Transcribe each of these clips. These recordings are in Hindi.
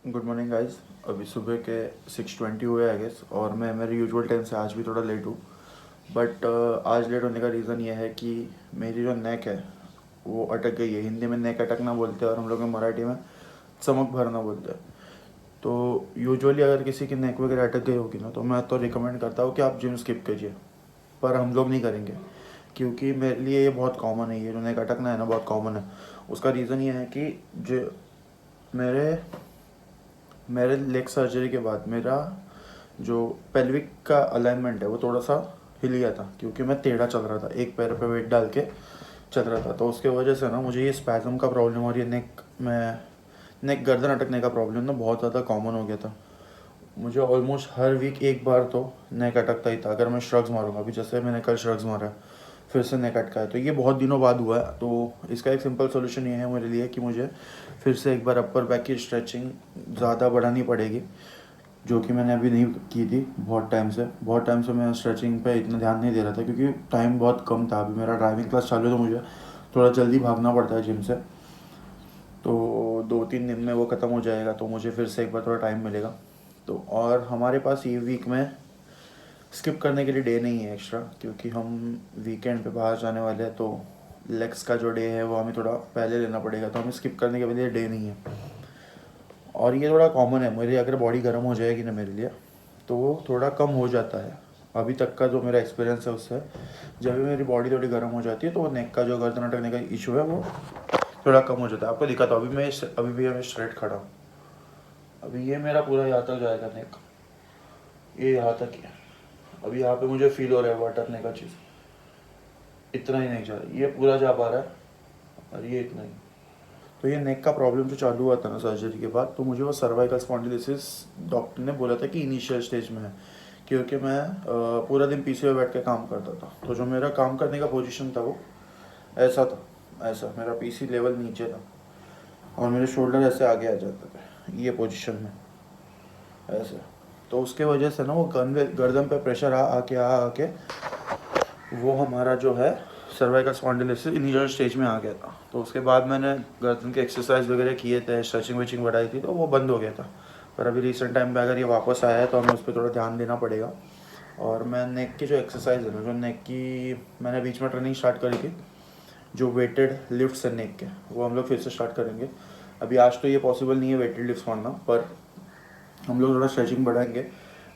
Good morning guys. अभी सुबह के 6:20 हुए आई गेस, और मैं मेरे यूजुअल टाइम से आज भी थोड़ा लेट हूँ। बट आज लेट होने का रीज़न ये है कि मेरी जो नेक है वो अटक गई है। हिंदी में नेक अटकना बोलते हैं और हम लोग मराठी में चमक भरना बोलते हैं। तो यूजुअली अगर किसी की नेक वगैरह अटक गई होगी ना, तो मैं तो रिकमेंड करता हूँ कि आप जिम स्किप कीजिए। पर हम लोग नहीं करेंगे, क्योंकि मेरे लिए ये बहुत कॉमन है। ये जो नेक अटकना है ना, बहुत कॉमन है। उसका रीज़न ये है कि जो मेरे मेरे लेग सर्जरी के बाद मेरा जो पेल्विक का अलाइनमेंट है वो थोड़ा सा हिल गया था, क्योंकि मैं टेढ़ा चल रहा था, एक पैर पे वेट डाल के चल रहा था। तो उसके वजह से ना मुझे ये स्पैज़म का प्रॉब्लम और ये नेक गर्दन अटकने का प्रॉब्लम ना बहुत ज़्यादा कॉमन हो गया था। मुझे ऑलमोस्ट हर वीक एक बार तो नेक अटकता ही था। अगर मैं श्रग्स मारूंगा, अभी जैसे मैंने कल श्रग्स मारा, फिर से नेक अटका है, तो ये बहुत दिनों बाद हुआ है। तो इसका एक सिंपल सोल्यूशन ये है मेरे लिए कि मुझे फिर से एक बार अपर बैक की स्ट्रेचिंग ज़्यादा बढ़ानी पड़ेगी, जो कि मैंने अभी नहीं की थी बहुत टाइम से मैं स्ट्रेचिंग पे इतना ध्यान नहीं दे रहा था, क्योंकि टाइम बहुत कम था। अभी मेरा ड्राइविंग क्लास चालू है, तो मुझे थोड़ा जल्दी भागना पड़ता है जिम से। तो 2-3 दिन में वो ख़त्म हो जाएगा, तो मुझे फिर से एक बार थोड़ा टाइम मिलेगा। तो और हमारे पास ये वीक में स्किप करने के लिए डे नहीं है एक्स्ट्रा, क्योंकि हम वीकेंड पे बाहर जाने वाले हैं। तो लेग्स का जो डे है वो हमें थोड़ा पहले लेना पड़ेगा, तो हमें स्किप करने के लिए डे नहीं है। और ये थोड़ा कॉमन है मेरी, अगर बॉडी गर्म हो जाएगी ना मेरे लिए, तो वो थोड़ा कम हो जाता है। अभी तक का जो मेरा एक्सपीरियंस है उससे, जब भी मेरी बॉडी थोड़ी गर्म हो जाती है तो वो नेक का जो गर्दन अटकने का इशू है वो थोड़ा कम हो जाता है। आपको दिखाता हूँ, अभी भी मैं स्ट्रेट खड़ा हूँ। अभी ये मेरा पूरा यहाँ तक जाएगा नेक, ये यहाँ तक है। अभी यहाँ पे मुझे फील हो रहा है वो अटकने का चीज़, इतना ही नहीं जा रहा, ये पूरा जा पा रहा है, और ये इतना ही। तो ये नेक का प्रॉब्लम जो चालू हुआ था ना सर्जरी के बाद, तो मुझे वो सर्वाइकल स्पॉन्डिलोसिस डॉक्टर ने बोला था कि इनिशियल स्टेज में है, क्योंकि मैं पूरा दिन पीछे में बैठ के काम करता था। तो जो मेरा काम करने का पोजीशन था वो ऐसा था, ऐसा मेरा पीसी लेवल नीचे था, और मेरे शोल्डर ऐसे आगे आ जाते थे ये पोजीशन में, ऐसे। तो उसके वजह से ना वो गर्दन पे प्रेशर आ आके वो हमारा जो है सर्वाइकल स्पॉन्डिलोसिस इनिशियल स्टेज में आ गया था। तो उसके बाद मैंने गर्दन के एक्सरसाइज वगैरह किए थे, स्ट्रेचिंग वेचिंग बढ़ाई थी, तो वो बंद हो गया था। पर अभी रिसेंट टाइम पे अगर ये वापस आया है तो हमें उस पर थोड़ा ध्यान देना पड़ेगा। और मैं नेक की जो एक्सरसाइज है ना, जो नेक की मैंने बीच में ट्रेनिंग स्टार्ट करी थी, जो वेटेड लिफ्ट्स है नेक के, वो हम लोग फिर से स्टार्ट करेंगे। अभी आज तो ये पॉसिबल नहीं है वेटेड लिफ्ट्स मारना, पर हम लोग थोड़ा स्ट्रेचिंग बढ़ाएंगे।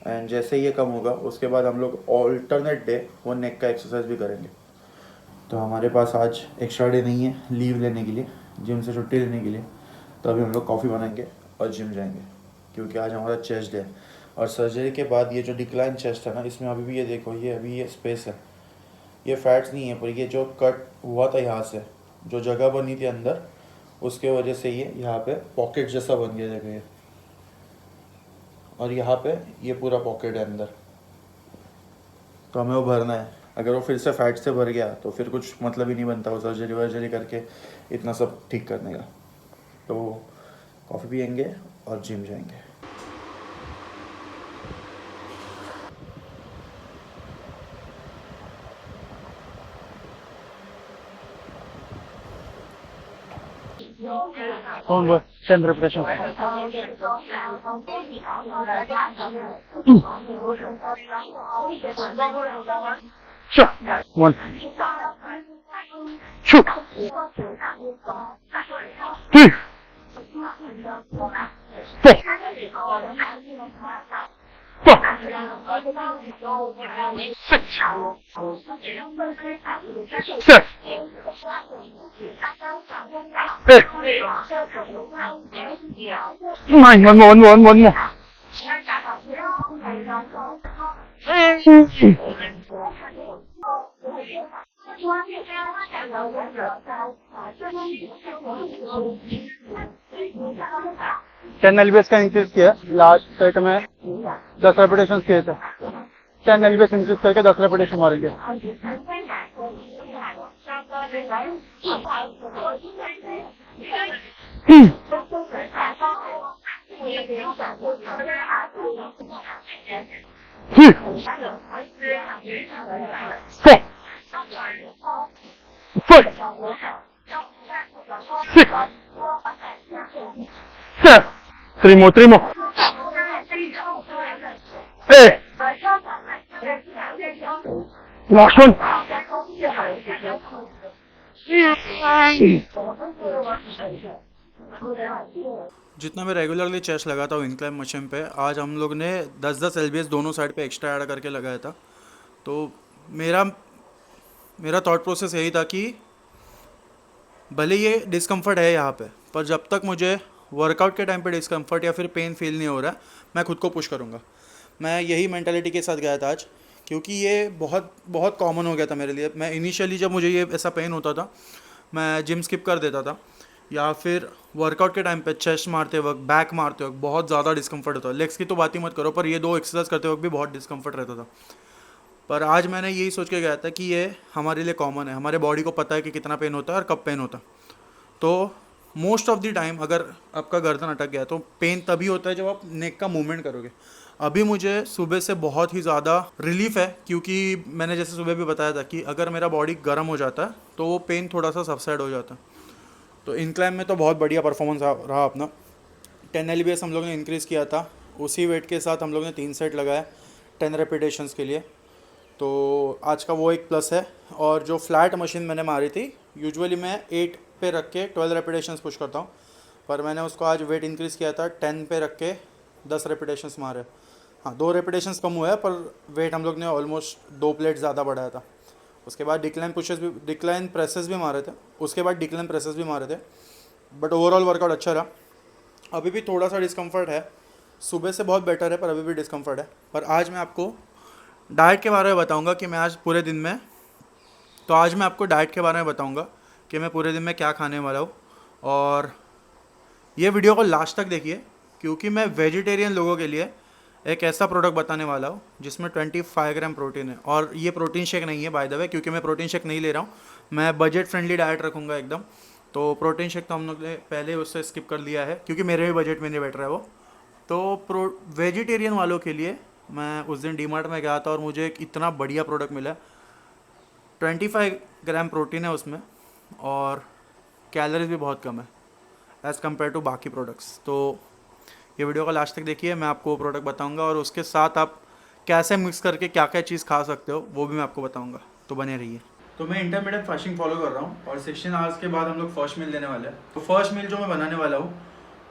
एंड जैसे ये कम होगा उसके बाद हम लोग ऑल्टरनेट डे वो नेक का एक्सरसाइज भी करेंगे। तो हमारे पास आज एक्स्ट्रा डे नहीं है लीव लेने के लिए, जिम से छुट्टी लेने के लिए। तो अभी हम लोग कॉफ़ी बनाएंगे और जिम जाएंगे, क्योंकि आज हमारा चेस्ट डे है। और सर्जरी के बाद ये जो डिक्लाइन चेस्ट है ना, इसमें अभी भी ये देखो, ये अभी ये स्पेस है, ये फैट्स नहीं है, पर ये जो कट हुआ था यहाँ से, जो जगह बनी थी अंदर, उसके वजह से ये यहाँ पे पॉकेट जैसा बन गया जगह ये। और यहाँ पे ये पूरा पॉकेट है अंदर, तो हमें वो भरना है। अगर वो फिर से फैट से भर गया तो फिर कुछ मतलब ही नहीं बनता वो सर्जरी वर्जरी करके इतना सब ठीक करने का। तो कॉफ़ी पियेंगे और जिम जाएंगे। कौन वो चंद्र प्रकाश sure one shoot three four five six seven eight nine one more ten LBS का इंक्रीज किया लास्ट सेट में 10 रेपिटेशन किए थे 10 एलबीएस इंक्रीज करके 10 रेपिटेशन मारेंगे four five six seven Trimo, Trimo. Hey! Lashman! जितना मैं रेगुलरली चेस्ट लगाता हूँ इंक्लाइन मशीन पे, आज हम लोग ने 10-10 एलबीएस दोनों साइड पे एक्स्ट्रा ऐड करके लगाया था। तो मेरा मेरा थॉट प्रोसेस यही था कि भले ये डिस्कम्फर्ट है यहाँ पे, पर जब तक मुझे वर्कआउट के टाइम पे डिस्कम्फर्ट या फिर पेन फील नहीं हो रहा, मैं खुद को पुश करूँगा। मैं यही मेंटालिटी के साथ गया था आज, क्योंकि ये बहुत बहुत कॉमन हो गया था मेरे लिए। मैं इनिशियली जब मुझे ये ऐसा पेन होता था, मैं जिम स्किप कर देता था, या फिर वर्कआउट के टाइम पे चेस्ट मारते वक्त, बैक मारते वक्त बहुत ज़्यादा डिस्कम्फर्ट होता है। लेग्स की तो बात ही मत करो, पर ये दो एक्सरसाइज करते वक्त भी बहुत डिस्कम्फर्ट रहता था। पर आज मैंने यही सोच के गया था कि ये हमारे लिए कॉमन है, हमारे बॉडी को पता है कि कितना पेन होता है और कब पेन होता है। तो मोस्ट ऑफ द टाइम अगर आपका गर्दन अटक गया तो पेन तभी होता है जब आप नेक का मूवमेंट करोगे। अभी मुझे सुबह से बहुत ही ज़्यादा रिलीफ है, क्योंकि मैंने जैसे सुबह भी बताया था कि अगर मेरा बॉडी गर्म हो जाता है तो वो पेन थोड़ा सा सबसाइड हो जाता है। तो इंक्लाइन में तो बहुत बढ़िया परफॉर्मेंस रहा अपना। 10 एलबीएस हम लोग ने इंक्रीज़ किया था, उसी वेट के साथ हम लोग ने 3 सेट लगाया 10 रेपिटेशंस के लिए। तो आज का वो एक प्लस है। और जो फ्लैट मशीन मैंने मारी थी, यूजुअली मैं 8 पे रख के 12 रेपिटेशंस पुश करता हूँ, पर मैंने उसको आज वेट इंक्रीज़ किया था, 10 पे रख के 10 रेपिटेशंस मारे। हाँ, 2 रेपिटेशंस कम हुआ है, पर वेट हम लोग ने ऑलमोस्ट 2 प्लेट ज़्यादा बढ़ाया था। उसके बाद डिक्लाइन प्रेसेस भी मारे थे, उसके बाद डिक्लाइन प्रेसेस भी मारे थे, बट ओवरऑल वर्कआउट अच्छा रहा। अभी भी थोड़ा सा डिस्कम्फर्ट है, सुबह से बहुत बेटर है, पर अभी भी डिस्कम्फर्ट है। पर आज मैं आपको डाइट के बारे में बताऊंगा कि मैं आज पूरे दिन में आज मैं आपको डाइट के बारे में बताऊंगा कि मैं पूरे दिन में क्या खाने वाला हूँ। और ये वीडियो को लास्ट तक देखिए, क्योंकि मैं वेजिटेरियन लोगों के लिए एक ऐसा प्रोडक्ट बताने वाला हूँ जिसमें 25 ग्राम प्रोटीन है। और ये प्रोटीन शेक नहीं है बाय द वे, क्योंकि मैं प्रोटीन शेक नहीं ले रहा हूँ, मैं बजट फ्रेंडली डाइट रखूँगा एकदम। तो प्रोटीन शेक तो हम लोग ने पहले उससे स्किप कर लिया है, क्योंकि मेरे भी बजट में नहीं बैठ रहा है वो। तो वेजिटेरियन वालों के लिए मैं उस दिन डीमार्ट में गया था और मुझे एक इतना बढ़िया प्रोडक्ट मिला। 25 ग्राम प्रोटीन है उसमें, और कैलोरीज भी बहुत कम है एज़ कम्पेयर टू बाकी प्रोडक्ट्स। तो ये वीडियो का लास्ट तक देखिए, मैं आपको वो प्रोडक्ट बताऊंगा और उसके साथ आप कैसे मिक्स करके क्या क्या चीज़ खा सकते हो वो भी मैं आपको बताऊंगा। तो बने रहिए। तो मैं इंटरमीडिएट फास्टिंग फॉलो कर रहा हूँ, और 16 आवर्स के बाद हम लोग फर्स्ट मील लेने वाले हैं। तो फर्स्ट मील जो मैं बनाने वाला हूँ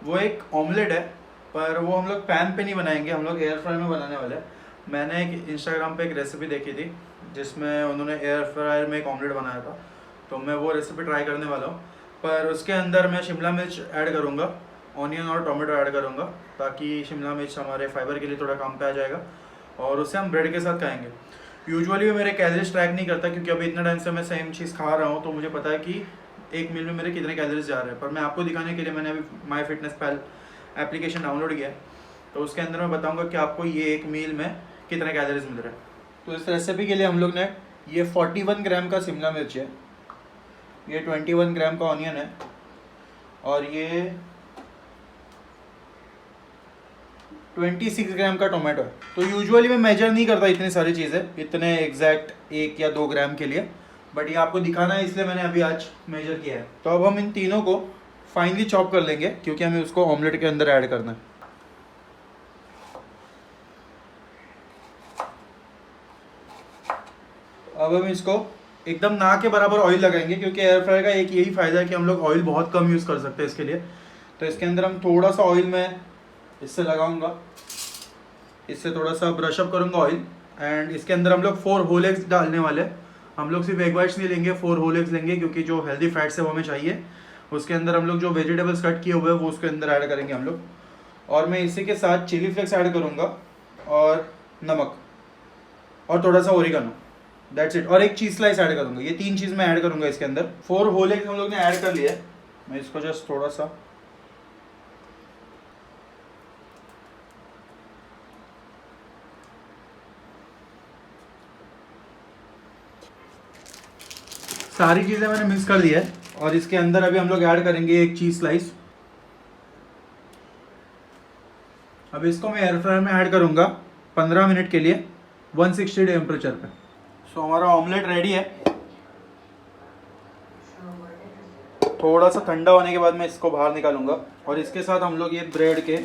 वो एक ऑमलेट है, पर वो हम लोग पैन पे नहीं बनाएंगे, हम लोग एयर फ्रायर में बनाने वाले हैं। मैंने एक इंस्टाग्राम पे एक रेसिपी देखी थी जिसमें उन्होंने एयर फ्रायर में एक ऑमलेट बनाया था, तो मैं वो रेसिपी ट्राई करने वाला हूँ। पर उसके अंदर मैं शिमला मिर्च ऐड करूँगा, ऑनियन और टोमेटो ऐड करूँगा, ताकि शिमला मिर्च हमारे फाइबर के लिए थोड़ा काम पे आ जाएगा, और उससे हम ब्रेड के साथ खाएंगे। यूजुअली मैं मेरे कैलोरीज ट्रैक नहीं करता, क्योंकि अभी इतना टाइम से मैं सेम चीज़ खा रहा हूँ, तो मुझे पता है कि एक मील में मेरे कितने कैलोरीज जा रहे हैं। पर मैं आपको दिखाने के लिए मैंने अभी my fitness pal application download किया है, तो उसके अंदर मैं बताऊँगा कि आपको ये एक मील में कितने कैलोरीज मिल रहे हैं। तो इस रेसिपी के लिए हम लोग ने ये 41 ग्राम का शिमला मिर्च है, ये 21 ग्राम का ऑनियन है, और ये 26 ग्राम का टोमेटो है। तो यूजुअली मैं मेजर नहीं करता इतनी सारी चीज़ें, इतने एग्जैक्ट 1 या 2 ग्राम के लिए, बट ये आपको दिखाना है इसलिए मैंने अभी आज मेजर किया है। तो अब हम इन तीनों को फाइनली चॉप कर लेंगे, क्योंकि हमें उसको ऑमलेट के अंदर ऐड करना है। अब हम इसको एकदम ना के बराबर ऑयल लगाएंगे, क्योंकि एयर फ्रायर का एक यही फ़ायदा है कि हम लोग ऑयल बहुत कम यूज़ कर सकते हैं इसके लिए। तो इसके अंदर हम थोड़ा सा ऑयल में इससे लगाऊंगा, इससे थोड़ा सा ब्रशअप करूंगा ऑयल, एंड इसके अंदर हम लोग 4 होल एग्स डालने वाले हैं। हम लोग सिर्फ एग वाइट्स नहीं लेंगे, 4 होल एग्स लेंगे, क्योंकि जो हेल्दी फैट्स है वो हमें चाहिए। उसके अंदर हम लोग जो वेजिटेबल्स कट किए हुए हैं वो उसके अंदर ऐड करेंगे हम लोग, और मैं इसी के साथ चिली फ्लेक्स ऐड करूँगा, और नमक, और थोड़ा सा ओरिगानो, दैट्स इट। और एक चीज़ स्लाइस ऐड करूँगा। ये 3 चीज़ मैं ऐड करूँगा इसके अंदर। 4 होल एग्स हम लोग ने ऐड कर लिया है, मैं इसको जस्ट थोड़ा सा सारी चीज़ें मैंने मिक्स कर दी है, और इसके अंदर अभी हम लोग ऐड करेंगे एक चीज़ स्लाइस। अब इसको मैं एयर फ्रायर में ऐड करूँगा 15 मिनट के लिए 160 टेम्परेचर पे। सो हमारा ऑमलेट रेडी है। थोड़ा सा ठंडा होने के बाद मैं इसको बाहर निकालूंगा और इसके साथ हम लोग ये ब्रेड के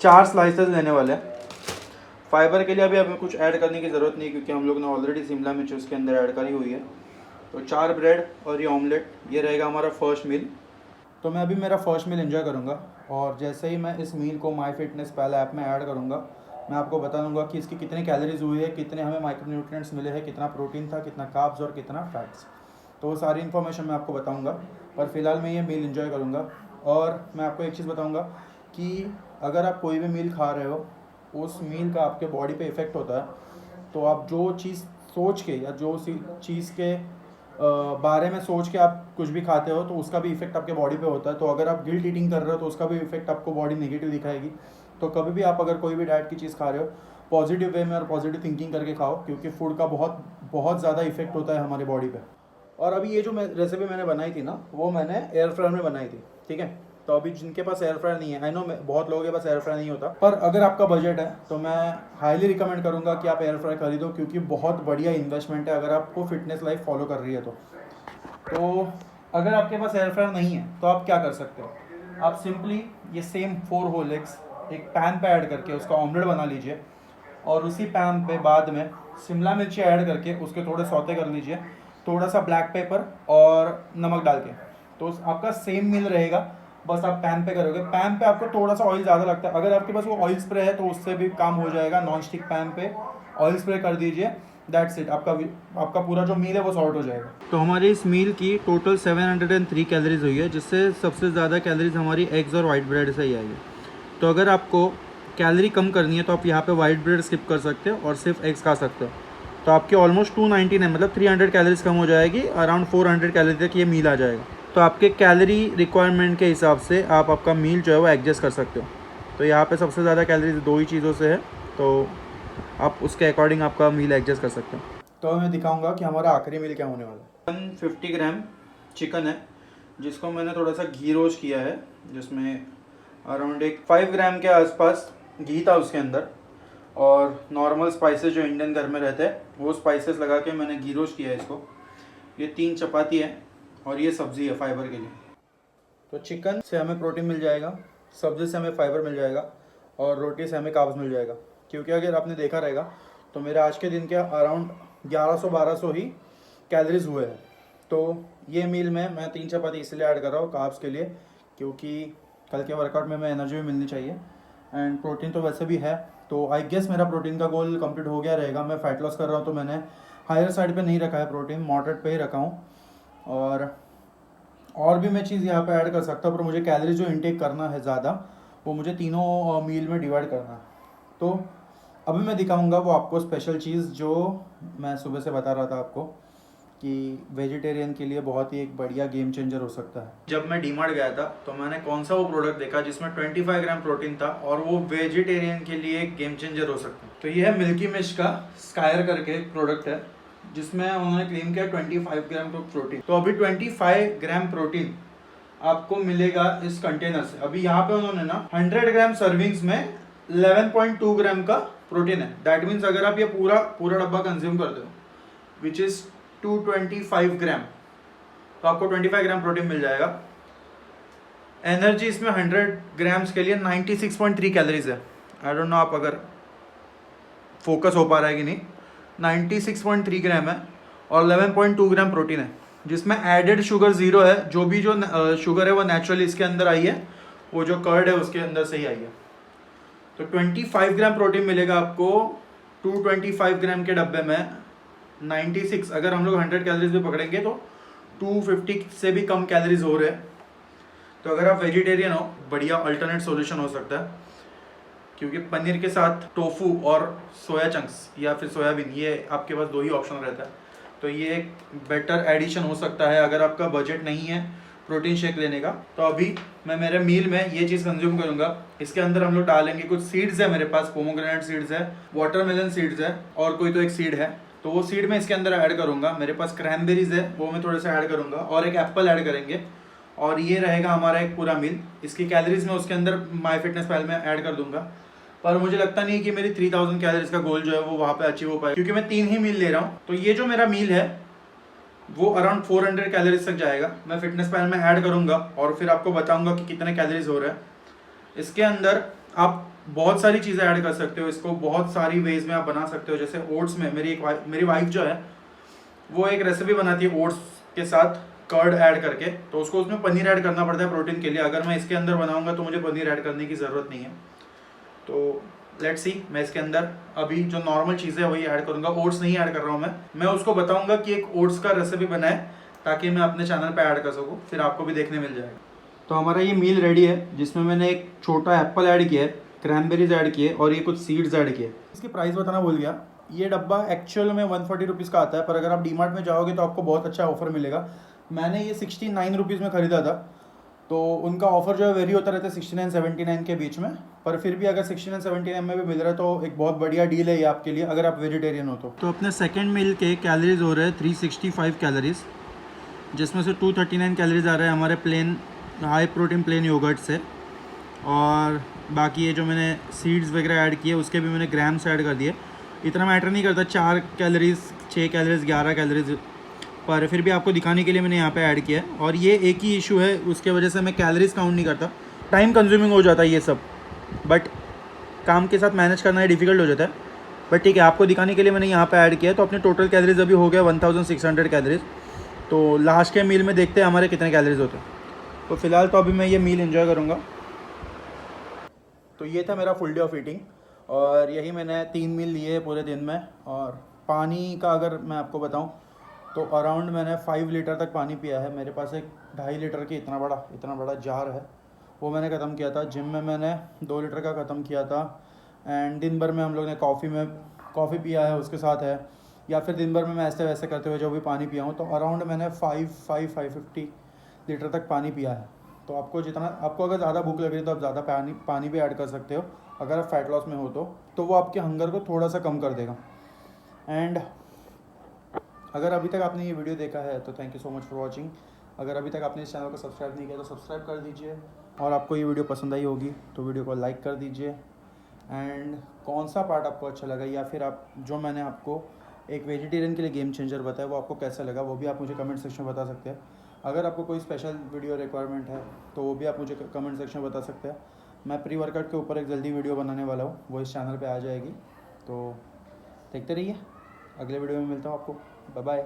4 स्लाइसेस लेने वाले हैं। फाइबर के लिए अभी हमें कुछ ऐड करने की ज़रूरत नहीं क्योंकि हम लोग ने ऑलरेडी शिमला मिर्च उसके अंदर ऐड करी हुई है। तो 4 ब्रेड और ये ऑमलेट, ये रहेगा हमारा फर्स्ट मील। तो मैं अभी मेरा फर्स्ट मील एंजॉय करूँगा और जैसे ही मैं इस मील को माई फिटनेस पहले ऐप में ऐड करूँगा मैं आपको बता दूँगा कि इसकी कितनी कैलोरीज हुई है, कितने हमें माइक्रोन्यूट्रिएंट्स मिले हैं, कितना प्रोटीन था, कितना कार्ब्स और कितना फैट्स। तो वो सारी इन्फॉर्मेशन मैं आपको बताऊँगा, पर फिलहाल मैं ये मील एंजॉय करूँगा। और मैं आपको एक चीज़ बताऊँगा कि अगर आप कोई भी मील खा रहे हो उस मील का आपके बॉडी पे इफ़ेक्ट होता है। तो आप जो चीज़ सोच के या जो चीज़ के बारे में सोच के आप कुछ भी खाते हो तो उसका भी इफेक्ट आपके बॉडी पे होता है। तो अगर आप गिल्ट ईटिंग कर रहे हो तो उसका भी इफेक्ट आपको बॉडी नेगेटिव दिखाएगी। तो कभी भी आप अगर कोई भी डाइट की चीज़ खा रहे हो पॉजिटिव वे में और पॉजिटिव थिंकिंग करके खाओ, क्योंकि फूड का बहुत बहुत ज़्यादा इफेक्ट होता है हमारे बॉडी पे। और अभी ये जो रेसिपी मैंने बनाई थी ना, वो मैंने एयर फ्रायर में बनाई थी, ठीक है। तो अभी जिनके पास एयर फ्रायर नहीं है, आई नो बहुत लोगों के पास एयर फ्रायर नहीं होता, पर अगर आपका बजट है तो मैं हाईली रिकमेंड करूँगा कि आप एयर फ्रायर खरीदो, क्योंकि बहुत बढ़िया इन्वेस्टमेंट है अगर आपको फिटनेस लाइफ फॉलो कर रही है तो अगर आपके पास एयर फ्रायर नहीं है तो आप क्या कर सकते हो, आप सिंपली ये सेम 4 होल एग्स एक पैन पे ऐड करके उसका ऑमलेट बना लीजिए और उसी पैन पे बाद में शिमला मिर्ची ऐड करके उसके थोड़े सौते कर लीजिए, थोड़ा सा ब्लैक पेपर और नमक डाल के। तो आपका सेम मील रहेगा, बस आप पैन पे करोगे। पैन पे आपको थोड़ा सा ऑयल ज़्यादा लगता है, अगर आपके पास वो ऑयल स्प्रे है तो उससे भी काम हो जाएगा। नॉन स्टिक पैन पे ऑयल स्प्रे कर दीजिए, दैट्स इट, आपका पूरा जो मील है वो सॉर्ट हो जाएगा। तो हमारी इस मील की टोटल 703 कैलोरीज हुई है, जिससे सबसे ज़्यादा कैलोरीज हमारी एग्स और वाइट ब्रेड से ही आई है। तो अगर आपको कैलोरी कम करनी है तो आप यहाँ पे वाइट ब्रेड स्किप कर सकते हो और सिर्फ एग्स खा सकते हो। तो आपके ऑलमोस्ट 299 मतलब 300 कैलोरीज कम हो जाएगी, अराउंड 400 कैलोरी तक ये मील आ जाएगा। तो आपके कैलोरी रिक्वायरमेंट के हिसाब से आप आपका मील जो है वो एडजस्ट कर सकते हो। तो यहाँ पे सबसे ज़्यादा कैलोरीज 2 ही चीज़ों से है, तो आप उसके अकॉर्डिंग आपका मील एडजस्ट कर सकते हो। तो मैं दिखाऊंगा कि हमारा आखिरी मील क्या होने वाला है। 150 ग्राम चिकन है जिसको मैंने थोड़ा सा घी रोस्ट किया है, जिसमें अराउंड 5 ग्राम के आसपास घी था उसके अंदर, और नॉर्मल स्पाइसेस जो इंडियन घर में रहते हैं वो स्पाइसेस लगा के मैंने घी रोस्ट किया है इसको। ये 3 चपाती है और ये सब्ज़ी है फाइबर के लिए। तो चिकन से हमें प्रोटीन मिल जाएगा, सब्ज़ी से हमें फाइबर मिल जाएगा और रोटी से हमें कार्ब्स मिल जाएगा। क्योंकि अगर आपने देखा रहेगा तो मेरे आज के दिन के अराउंड 1100-1200 ही कैलोरीज हुए हैं। तो ये मील में मैं 3 चपाती इसलिए ऐड कर रहा हूँ कार्ब्स के लिए, क्योंकि कल के वर्कआउट में एनर्जी भी मिलनी चाहिए एंड प्रोटीन तो वैसे भी है। तो आई गेस मेरा प्रोटीन का गोल कंप्लीट हो गया रहेगा। मैं फैट लॉस कर रहा हूँ तो मैंने हायर साइड पे नहीं रखा है प्रोटीन, मॉडरेट पे ही रखा हूँ। और भी मैं चीज़ यहाँ पे ऐड कर सकता हूँ, पर मुझे कैलोरी जो इनटेक करना है ज़्यादा वो मुझे तीनों मील में डिवाइड करना है। तो अभी मैं दिखाऊंगा वो आपको स्पेशल चीज़ जो मैं सुबह से बता रहा था आपको कि वेजिटेरियन के लिए बहुत ही एक बढ़िया गेम चेंजर हो सकता है। जब मैं डीमार्ट गया था तो मैंने कौन सा वो प्रोडक्ट देखा जिसमें 25 ग्राम प्रोटीन था और वो वेजिटेरियन के लिए एक गेम चेंजर हो सकता है। तो ये है मिल्की मिस्ट का स्कायर करके एक प्रोडक्ट है जिसमें उन्होंने क्लेम किया 25 ग्राम प्रोटीन। तो अभी 25 ग्राम प्रोटीन आपको मिलेगा इस कंटेनर से। अभी यहाँ पे उन्होंने ना 100 ग्राम सर्विंग्स में 11.2 ग्राम का प्रोटीन है। दैट मीन्स अगर आप ये पूरा डब्बा कंज्यूम करते हो विच इज़ 225 ग्राम, तो आपको 25 ग्राम प्रोटीन मिल जाएगा। एनर्जी इसमें 100 ग्राम्स के लिए 96.3 कैलोरीज है। आई डोंट नो आप अगर फोकस हो पा रहा है कि नहीं। 96.3 ग्राम है और 11.2 ग्राम प्रोटीन है, जिसमें एडेड शुगर 0 है। जो भी जो शुगर है वो नेचुरली इसके अंदर आई है, वो जो कर्ड है उसके अंदर से ही आई है। तो 25 ग्राम प्रोटीन मिलेगा आपको 225 ग्राम के डब्बे में। 96, अगर हम लोग 100 कैलोरीज भी पकड़ेंगे तो 250 से भी कम कैलोरीज हो रहे हैं। तो अगर आप वेजिटेरियन हो, बढ़िया अल्टरनेट सॉल्यूशन हो सकता है, क्योंकि पनीर के साथ टोफू और सोया चंक्स या फिर सोयाबीन, ये आपके पास 2 ही ऑप्शन रहता है। तो ये एक बेटर एडिशन हो सकता है अगर आपका बजट नहीं है प्रोटीन शेक लेने का। तो अभी मैं मेरे मील में ये चीज़ कंज्यूम करूंगा। इसके अंदर हम लोग डालेंगे कुछ सीड्स है मेरे पास, पोमोग्रेनेट सीड्स है, वाटरमेलन सीड्स है और कोई तो एक सीड है, तो वो सीड मैं इसके अंदर ऐड करूंगा। मेरे पास क्रैनबेरीज है, वो मैं थोड़े से ऐड करूंगा और एक एप्पल ऐड करेंगे और ये रहेगा हमारा एक पूरा मील। इसकी कैलोरीज मैं उसके अंदर माई फिटनेस पैल में ऐड कर दूंगा, पर मुझे लगता नहीं कि मेरी 3000 कैलोरीज का गोल जो है वो वहाँ पे अचीव हो पाए, क्योंकि मैं 3 ही मील ले रहा हूँ। तो ये जो मेरा मील है वो अराउंड 400 कैलोरीज तक जाएगा। मैं फिटनेस पैन में ऐड करूँगा और फिर आपको बताऊँगा कि कितने कैलोरीज हो रहे हैं। इसके अंदर आप बहुत सारी चीज़ें ऐड कर सकते हो, इसको बहुत सारी वेज में आप बना सकते हो। जैसे ओट्स में मेरी वाइफ जो है वो एक रेसिपी बनाती है ओट्स के साथ कर्ड ऐड करके, तो उसको उसमें पनीर ऐड करना पड़ता है प्रोटीन के लिए। अगर मैं इसके अंदर बनाऊंगा तो मुझे पनीर ऐड करने की ज़रूरत नहीं है। तो लेट्स सी, मैं इसके अंदर अभी जो नॉर्मल चीज़ें वही ऐड करूँगा, ओट्स नहीं ऐड कर रहा हूँ मैं उसको बताऊँगा कि एक ओट्स का रेसिपी बनाए ताकि मैं अपने चैनल पर ऐड कर सकूँ, फिर आपको भी देखने मिल जाएगा। तो हमारा ये मील रेडी है, जिसमें मैंने एक छोटा एप्पल ऐड किया है, क्रैनबेरीज ऐड किए और ये कुछ सीड्स ऐड किए। इसकी प्राइस बताना भूल गया, ये डब्बा एक्चुअल में 140 रुपीज़ का आता है, पर अगर आप डीमार्ट में जाओगे तो आपको बहुत अच्छा ऑफर मिलेगा। मैंने ये 69 रुपीज़ में ख़रीदा था, तो उनका ऑफर जो है वेरी होता रहता है 69-79 के बीच में, पर फिर भी अगर 69-79 में भी मिल रहा है तो एक बहुत बढ़िया डील है ये आपके लिए, अगर आप वेजिटेरियन हो तो। अपने सेकेंड मील के कैलोरीज हो रहे हैं 365 कैलोरीज, जिसमें से 239 कैलोरीज आ रहे हैं हमारे plain high protein plain yoghurt से, और बाकी ये जो मैंने सीड्स वगैरह ऐड किए उसके भी मैंने ग्राम्स ऐड कर दिए। इतना मैटर नहीं करता, 4 कैलोरीज 6 कैलोरीज 11 कैलोरीज, पर फिर भी आपको दिखाने के लिए मैंने यहाँ पे ऐड किया है। और ये एक ही इशू है, उसके वजह से मैं कैलोरीज काउंट नहीं करता, टाइम कंज्यूमिंग हो जाता है ये सब, बट काम के साथ मैनेज करना डिफ़िकल्ट हो जाता है। बट ठीक है, आपको दिखाने के लिए मैंने यहाँ पे ऐड किया है। तो अपने टोटल कैलोरीज अभी हो गया 1600 कैलोरीज। तो लास्ट के मील में देखते हैं हमारे कितने कैलोरीज होते हैं। तो फिलहाल तो अभी मैं ये मील एंजॉय करूँगा। तो ये था मेरा फुल डे ऑफ ईटिंग, और यही मैंने 3 मील लिए पूरे दिन में। और पानी का अगर मैं आपको बताऊं तो अराउंड मैंने 5 लीटर तक पानी पिया है। मेरे पास एक 2.5 लीटर की इतना बड़ा जार है, वो मैंने ख़त्म किया था। जिम में मैंने 2 लीटर का ख़त्म किया था। एंड दिन भर में हम लोग ने कॉफ़ी पिया है उसके साथ है, या फिर दिन भर में मैं ऐसे वैसे करते हुए जो भी पानी पिया हूँ, तो अराउंड मैंने 550 लीटर तक पानी पिया है। तो आपको अगर ज़्यादा भूख लग रही है तो आप ज़्यादा पानी भी ऐड कर सकते हो, अगर आप फैट लॉस में हो तो वो आपके हंगर को थोड़ा सा कम कर देगा। एंड अगर अभी तक आपने ये वीडियो देखा है तो thank you so much for watching. अगर अभी तक आपने इस चैनल को सब्सक्राइब नहीं किया तो सब्सक्राइब कर दीजिए, और आपको ये वीडियो पसंद आई होगी तो वीडियो को लाइक कर दीजिए। एंड कौन सा पार्ट आपको अच्छा लगा, या फिर आप जो मैंने आपको एक वेजिटेरियन के लिए गेम चेंजर बताया वो आपको कैसा लगा, वो भी आप मुझे कमेंट सेक्शन में बता सकते हैं। अगर आपको कोई स्पेशल वीडियो रिक्वायरमेंट है तो वो भी आप मुझे कमेंट सेक्शन में बता सकते हैं। मैं प्री वर्कआउट के ऊपर एक जल्दी वीडियो बनाने वाला हूँ, वो इस चैनल पे आ जाएगी, तो देखते रहिए। अगले वीडियो में मिलता हूँ आपको, बाय बाय।